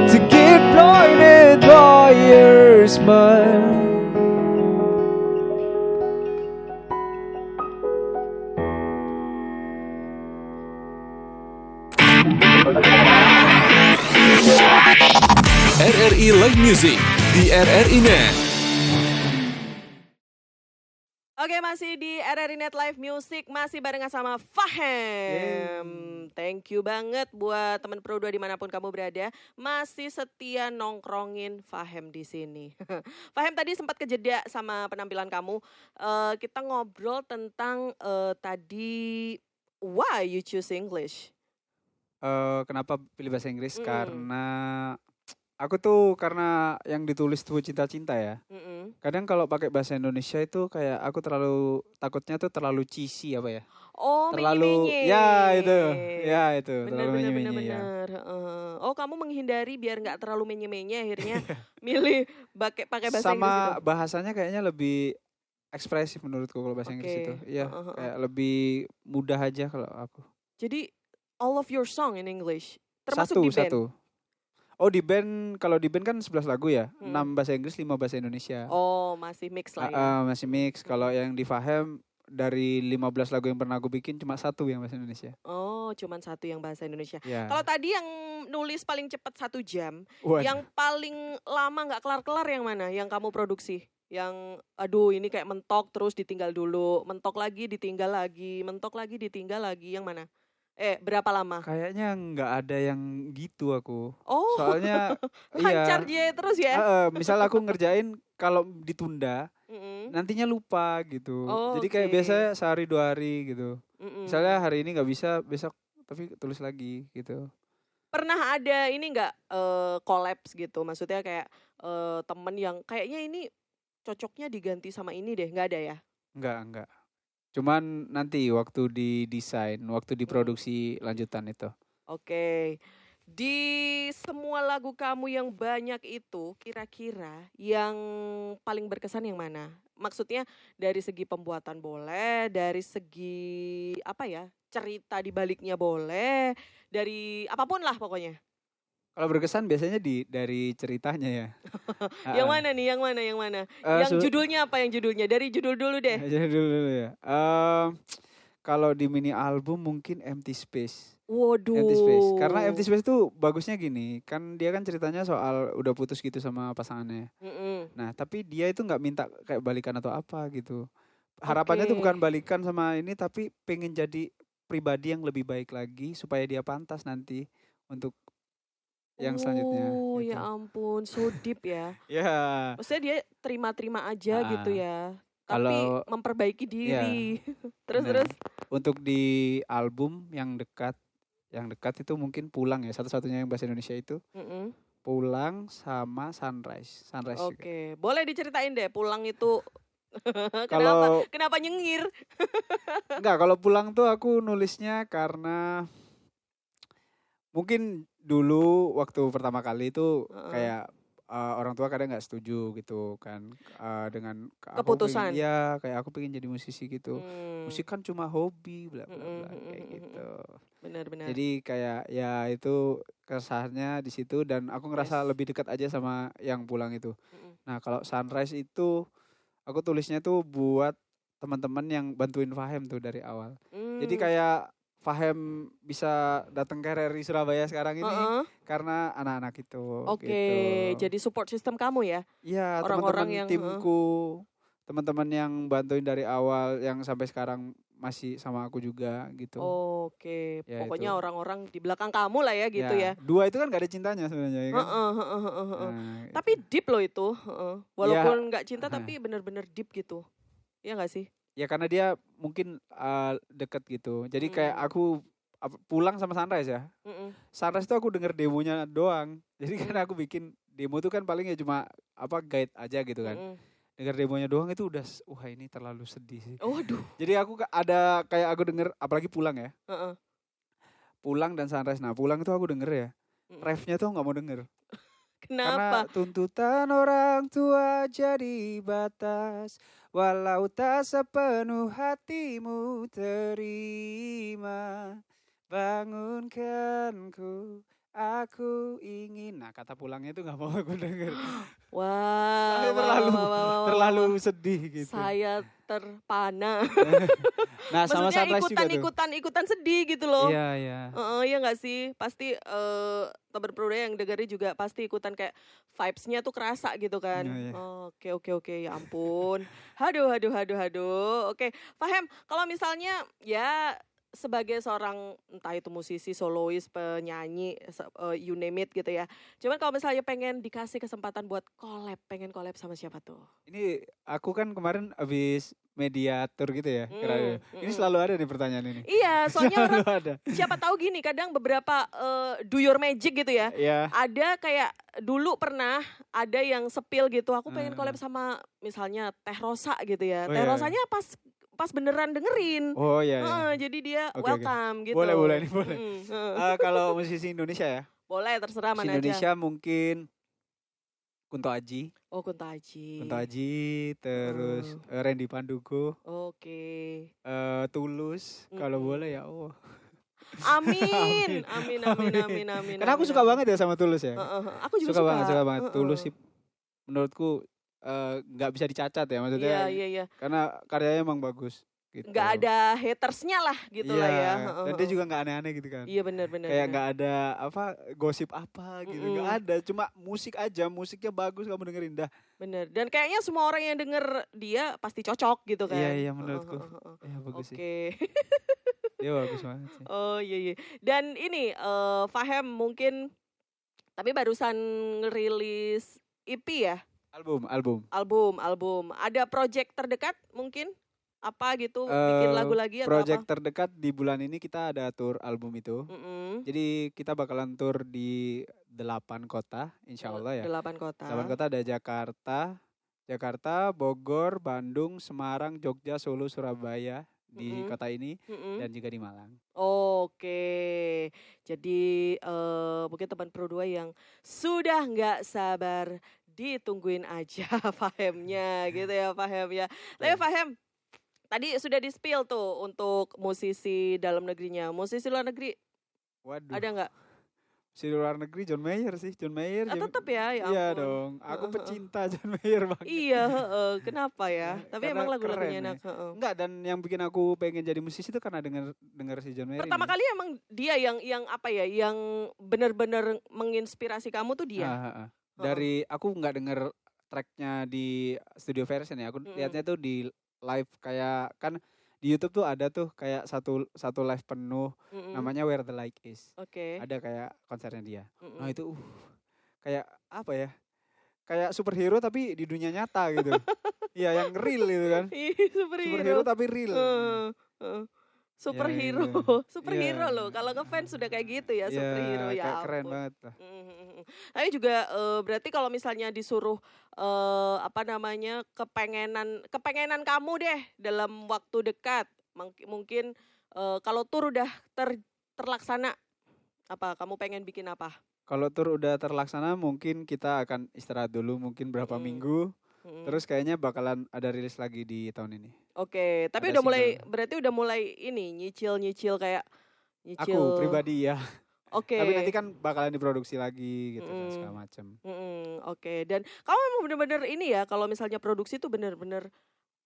to get blinded by your smile. RRI Live Music di RRI Net. Oke, masih di RRI Net Live Music, masih barengan sama Fahem. Thank you banget buat teman Pro 2 dimanapun kamu berada, masih setia nongkrongin Fahem di sini. Fahem tadi sempat kejeda sama penampilan kamu. Kita ngobrol tentang tadi why you choose English. Kenapa pilih bahasa Inggris? Karena aku tuh karena yang ditulis tuh cinta-cinta ya. Kadang kalau pakai bahasa Indonesia itu kayak aku takutnya tuh terlalu cheesy apa ya? Oh, terlalu menye-menye. Ya itu terlalu menye-menye ya. Oh, kamu menghindari biar nggak terlalu menye-menye, akhirnya milih pakai bahasa Inggris Sama gitu. bahasanya kayaknya lebih ekspresif menurutku kalau bahasa Inggris itu. Iya, kayak lebih mudah aja kalau aku. Jadi all of your song in English, termasuk di band? Satu. Oh di band, kalau di band kan 11 lagu ya, 6 bahasa Inggris, 5 bahasa Indonesia. Oh masih mix lah ya. Masih mix, kalau yang di Fahem dari 15 lagu yang pernah aku bikin cuma 1 yang bahasa Indonesia. Oh cuman 1 yang bahasa Indonesia. Ya. Kalau tadi yang nulis paling cepat 1 jam, Waduh. yang paling lama gak kelar-kelar yang mana yang kamu produksi? Yang aduh ini kayak mentok terus ditinggal dulu, mentok lagi ditinggal lagi, mentok lagi ditinggal lagi, yang mana? Berapa lama? Kayaknya nggak ada yang gitu aku. Oh, soalnya lancar dia terus ya? Misal aku ngerjain kalau ditunda, nantinya lupa gitu. Jadi kayak biasanya sehari 2 hari gitu. Misalnya hari ini nggak bisa, besok tapi tulis lagi gitu. Pernah ada ini nggak collapse gitu? Maksudnya kayak temen yang kayaknya ini cocoknya diganti sama ini deh, nggak ada ya? Enggak. Cuman nanti waktu didesain, waktu diproduksi lanjutan itu. Oke. Di semua lagu kamu yang banyak itu, kira-kira yang paling berkesan yang mana? Maksudnya dari segi pembuatan boleh, dari segi apa ya, cerita di baliknya boleh, dari apapun lah pokoknya. Kalau berkesan biasanya dari ceritanya ya. Yang mana nih? Yang mana? Yang judulnya apa? Yang judulnya? Dari judul dulu deh. Judul dulu ya. Kalau di mini album mungkin Empty Space. Waduh. Empty Space. Karena Empty Space tuh bagusnya gini, kan dia kan ceritanya soal udah putus gitu sama pasangannya. Nah, tapi dia itu nggak minta kayak balikan atau apa gitu. Harapannya tuh bukan balikan sama ini, tapi pengen jadi pribadi yang lebih baik lagi supaya dia pantas nanti untuk yang selanjutnya. Oh gitu. ya ampun, so deep ya. Ya. Maksudnya dia terima-terima aja gitu ya. Tapi Kalau memperbaiki diri. Terus. Untuk di album yang dekat itu mungkin Pulang ya, satu-satunya yang bahasa Indonesia itu. Pulang sama Sunrise. Oke, boleh diceritain deh Pulang itu. Kenapa nyengir? Enggak, kalau Pulang tuh aku nulisnya karena mungkin dulu waktu pertama kali itu kayak orang tua kadang nggak setuju gitu kan dengan keputusan. Kayak aku pengen jadi musisi gitu. Musik kan cuma hobi bla bla bla kayak gitu. Benar. Jadi kayak ya itu keresahannya di situ dan aku ngerasa lebih dekat aja sama yang Pulang itu. Nah, kalau Sunrise itu aku tulisnya tuh buat teman-teman yang bantuin Fahem tuh dari awal. Jadi kayak Fahem bisa datang ke RRI Surabaya sekarang ini karena anak-anak itu. Oke, gitu. jadi support system kamu ya? Iya, orang-orang teman-teman yang timku, teman-teman yang bantuin dari awal yang sampai sekarang masih sama aku juga gitu. Oke, Ya, pokoknya itu. orang-orang di belakang kamu lah ya gitu ya. 2 itu kan gak ada cintanya sebenarnya ya kan. Tapi deep loh itu. Walaupun nggak cinta tapi benar-benar deep gitu. Iya nggak sih? Ya karena dia mungkin deket gitu. Jadi kayak aku Pulang sama Sunrise ya. Sunrise tuh aku denger demonya doang. Jadi karena aku bikin demo tuh kan paling ya cuma guide aja gitu kan. Denger demonya doang itu udah wah ini terlalu sedih sih. Waduh. Jadi aku ada kayak aku denger apalagi Pulang ya. Pulang dan Sunrise. Nah, Pulang itu aku denger ya. Refnya tuh nggak mau denger. Kenapa? Karena tuntutan orang tua jadi batas, walau tak sepenuh hatimu terima, bangunkanku aku ingin. Nah kata pulangnya itu nggak mau aku denger. Wah, Terlalu sedih gitu. Saya terpana. Nah sama Maksudnya Sunrise juga tuh. ikutan sedih gitu loh. Iya iya. Iya nggak sih? Pasti teman Pruda yang dengerin juga pasti ikutan kayak vibes-nya tuh kerasa gitu kan. Iya, iya. Oke, ya ampun. Aduh. Oke, Fahem, kalau misalnya ya sebagai seorang entah itu musisi, solois, penyanyi, you name it gitu ya. Cuman kalau misalnya pengen dikasih kesempatan buat pengen collab sama siapa tuh? Ini aku kan kemarin abis mediator gitu ya. Ini selalu ada nih pertanyaan ini. Iya, soalnya Selalu orang ada. siapa tahu gini, kadang beberapa do your magic gitu ya. Iya. Ada kayak dulu pernah ada yang sepil gitu, aku pengen collab sama misalnya Teh Rosa gitu ya. Oh, Teh iya. Rosanya pas beneran dengerin. Oh iya. Jadi dia Oke. welcome gitu. Boleh nih boleh. Mm. Kalau musisi Indonesia ya. Boleh, terserah Musisi mana Indonesia aja. mungkin Kunto Aji. Oh, Kunto Aji. Terus Randy Pandugo, Oke. Tulus, kalau boleh ya Allah. Amin. Karena aku suka banget ya sama Tulus ya. Aku juga suka. Suka banget. Tulus sih menurutku nggak bisa dicacat ya maksudnya. Iya. Karena karyanya emang bagus. Gitu. Nggak ada hatersnya lah gitu lah ya. Dan dia juga nggak aneh-aneh gitu kan. Iya benar. Kayak nggak ada gosip apa gitu, nggak ada. Cuma musik aja, musiknya bagus kamu dengerin dah. Bener. Dan kayaknya semua orang yang denger dia pasti cocok gitu kan. Iya menurutku. Ya bagus sih. Oke. Dia bagus banget sih. Oh iya. Dan ini Fahem mungkin tapi barusan ngerilis EP ya? Album. Ada project terdekat mungkin? Apa gitu, bikin lagu lagi atau project apa? terdekat di bulan ini kita ada tour album itu. Jadi kita bakalan tour di 8 kota insya Allah ya. 8 kota. 8 kota ada Jakarta, Bogor, Bandung, Semarang, Jogja, Solo, Surabaya di kota ini dan juga di Malang. Oke. Jadi mungkin teman Pro 2 yang sudah nggak sabar ditungguin aja Fahemnya gitu ya Fahem ya. Tapi Fahem, tadi sudah di-spill tuh untuk musisi dalam negerinya. Musisi luar negeri Waduh. ada nggak? Si luar negeri John Mayer. Tetap ya Iya ampun. dong. Aku pecinta John Mayer banget. Iya, kenapa ya? Tapi Karena emang lagu-lagunya keren enak. Enggak, dan yang bikin aku pengen jadi musisi itu karena denger si John Mayer Pertama ini. kali emang dia yang apa ya? Yang benar-benar menginspirasi kamu tuh dia. Dari aku nggak denger tracknya di studio version ya. Aku lihatnya tuh di live, kayak kan di YouTube tuh ada tuh kayak satu live penuh namanya Where the Light Is. Oke. Ada kayak konsernya dia. Nah itu kayak apa ya? Kayak superhero tapi di dunia nyata gitu. Iya, yang real gitu kan. Superhero tapi real. Superhero. Ya, Superhero loh. Kalau ngefans sudah kayak gitu ya, superhero ya. Keren banget lah. Tapi juga berarti kalau misalnya disuruh kepengenan kamu deh dalam waktu dekat, mungkin kalau tur udah terlaksana, apa kamu pengen bikin apa? Kalau tur udah terlaksana mungkin kita akan istirahat dulu mungkin berapa minggu. Terus kayaknya bakalan ada rilis lagi di tahun ini. Oke, tapi Ada berarti udah mulai ini nyicil kayak nyicil. Aku pribadi ya. Oke. Tapi nanti kan bakalan diproduksi lagi gitu dan segala macam. Oke, dan kamu memang bener-bener ini ya, kalau misalnya produksi tuh bener-bener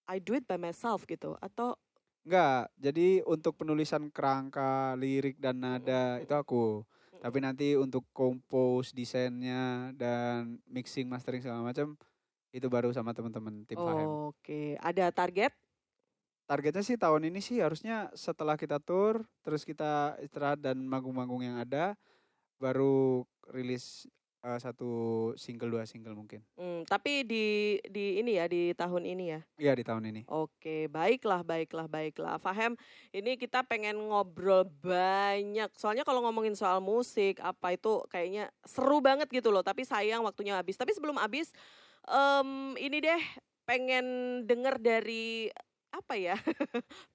I do it by myself gitu, atau? Enggak, jadi untuk penulisan kerangka, lirik dan nada itu aku. Tapi nanti untuk compose, desainnya dan mixing, mastering segala macam itu baru sama teman-teman tim Fahem. Oke, ada target? Targetnya sih tahun ini sih harusnya setelah kita tour, terus kita istirahat dan manggung-manggung yang ada, baru rilis 1 single 2 single mungkin. Tapi di ini ya, di tahun ini ya? Iya, di tahun ini. Oke, baiklah. Fahem, ini kita pengen ngobrol banyak. Soalnya kalau ngomongin soal musik, apa itu kayaknya seru banget gitu loh. Tapi sayang waktunya habis. Tapi sebelum habis, ini deh pengen denger dari apa ya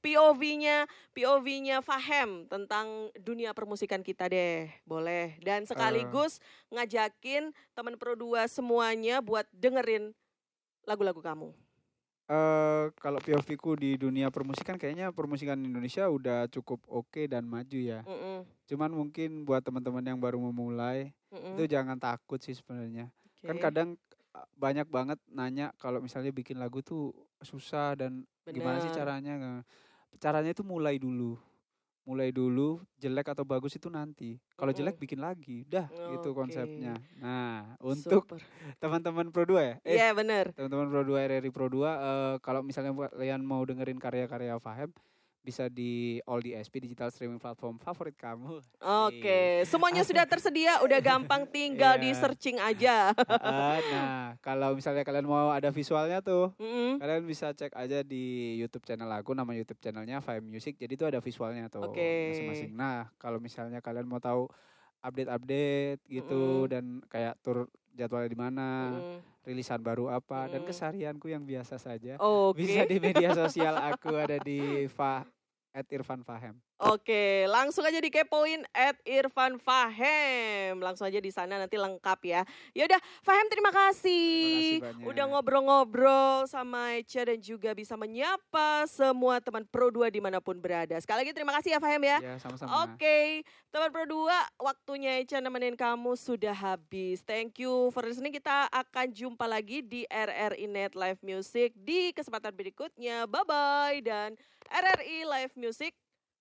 POV-nya Fahem tentang dunia permusikan kita deh, boleh. Dan sekaligus ngajakin teman Pro 2 semuanya buat dengerin lagu-lagu kamu. Kalau POV-ku di dunia permusikan kayaknya permusikan Indonesia udah cukup oke dan maju ya. Cuman mungkin buat teman-teman yang baru memulai itu jangan takut sih sebenarnya. Kan kadang banyak banget nanya kalau misalnya bikin lagu tuh susah dan gimana sih caranya? Caranya itu mulai dulu, jelek atau bagus itu nanti. Kalau jelek bikin lagi, dah gitu konsepnya. Nah, untuk teman-teman Pro 2 ya? Iya, benar. Teman-teman Pro 2 RRI Pro 2, kalau misalnya kalian mau dengerin karya-karya Fahem, bisa di all DSP digital streaming platform favorit kamu. Oke, semuanya sudah tersedia, udah gampang tinggal di searching aja. Nah, kalau misalnya kalian mau ada visualnya tuh, kalian bisa cek aja di YouTube channel aku, nama YouTube channelnya Fahem Music. Jadi itu ada visualnya tuh masing-masing. Nah, kalau misalnya kalian mau tahu update-update gitu dan kayak tur jadwalnya di mana, rilisan baru apa dan keseharianku yang biasa saja. Bisa di media sosial aku ada di @irfanfahem. Oke, langsung aja dikepoin @irfanfahem. Langsung aja di sana nanti lengkap ya. Yaudah, Fahem terima kasih udah ngobrol-ngobrol sama Echa dan juga bisa menyapa semua teman Pro 2 dimanapun berada. Sekali lagi terima kasih ya Fahem ya. Ya, sama-sama. Oke, teman Pro 2, waktunya Echa nemenin kamu sudah habis. Thank you for listening. Kita akan jumpa lagi di RRI Net Live Music di kesempatan berikutnya. Bye-bye dan RRI Live Music,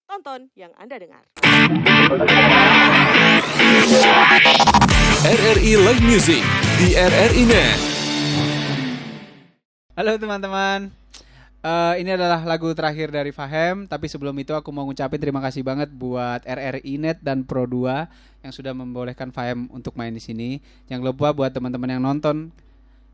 tonton yang Anda dengar. RRI Live Music di RRI Net. Halo teman-teman, ini adalah lagu terakhir dari Fahem. Tapi sebelum itu aku mau ngucapin terima kasih banget buat RRI Net dan Pro 2 yang sudah membolehkan Fahem untuk main di sini. Jangan lupa buat teman-teman yang nonton,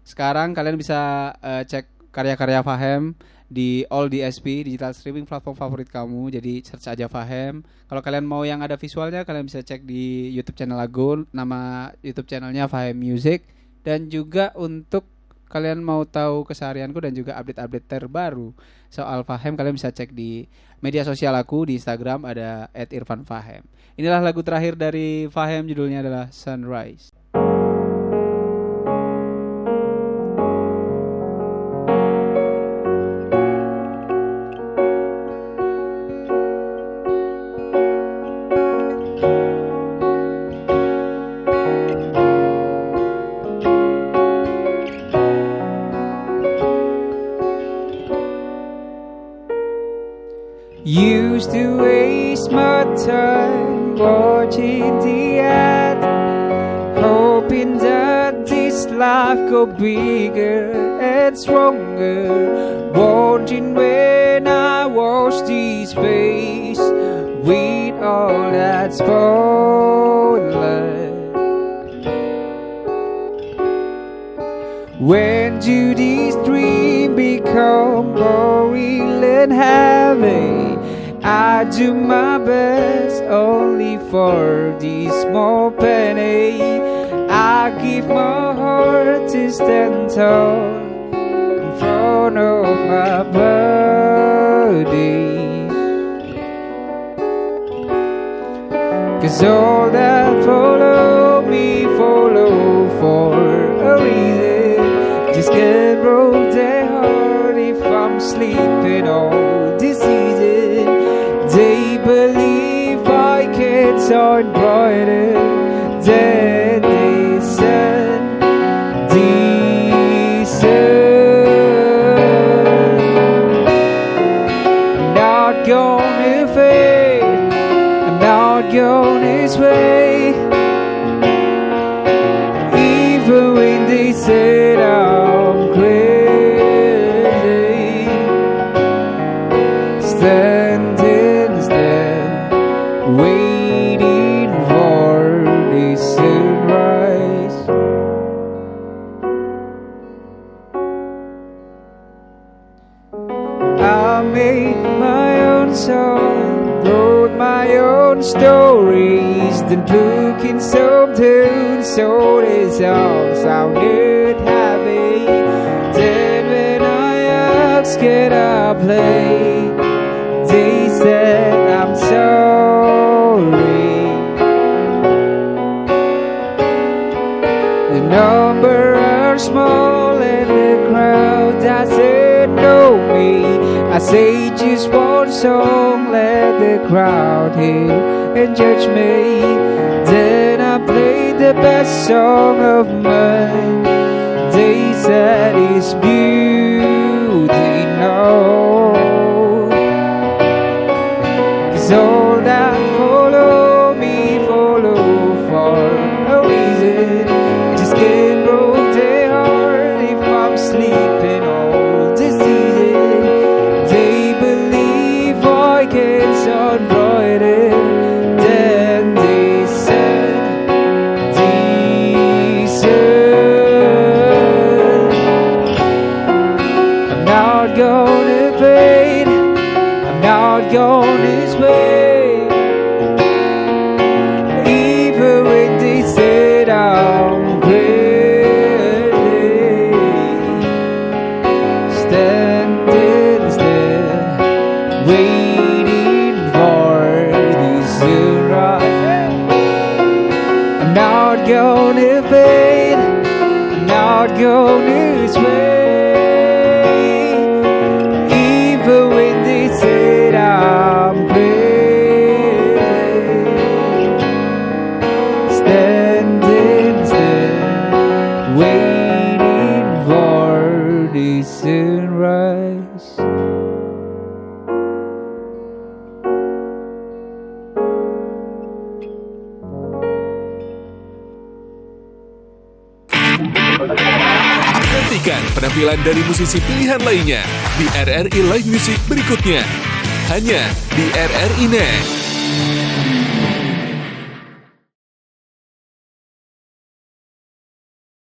sekarang kalian bisa cek karya-karya Fahem di all DSP digital streaming platform favorit kamu. Jadi search aja Fahem. Kalau kalian mau yang ada visualnya, kalian bisa cek di YouTube channel lagu, nama YouTube channelnya Fahem Music. Dan juga untuk kalian mau tahu keseharianku dan juga update-update terbaru soal Fahem, kalian bisa cek di media sosial aku di Instagram ada @irfanfahem. Inilah lagu terakhir dari Fahem, judulnya adalah Sunrise. Used to waste my time watching the ad, hoping that this life go bigger and stronger. Wondering when I watch this face with all that spotlight. When do these dreams become more real and heavy? I do my best only for this small penny. I give my heart to stand tall in front of my body. 'Cause all that follow me follow for a reason. Just can't broke their heart if I'm sleeping all this season. They believe I can shine brighter than the sun. I'm not gonna fade, I'm not gonna sway. Even when they said I'm crazy, standing still, waiting for the sunrise. I made my own song, wrote my own stories, then took in some tunes, so the song sounded happy. Then when I asked can I play, they said I'm sorry. The number are small and the crowd doesn't know. follow me. I say just one song, let the crowd hear and judge me. Then I play the best song of mine. They said it's beauty, no. 'Cause all that follow me follow for a reason. Just can't broke their heart if I'm sleeping all the season. They believe I can sound brighter than they said. I'm not gonna fade, I'm not gonna sway. Even when they said I'm crazy, standing still, waiting for the sunrise. I'm not gonna fade, I'm not gonna sway. Even when they said I'm crazy, standing still, waiting for the sunrise. Nantikan penampilan dari musisi pilihan lainnya di RRI Live Music berikutnya. Hanya di RRI Net.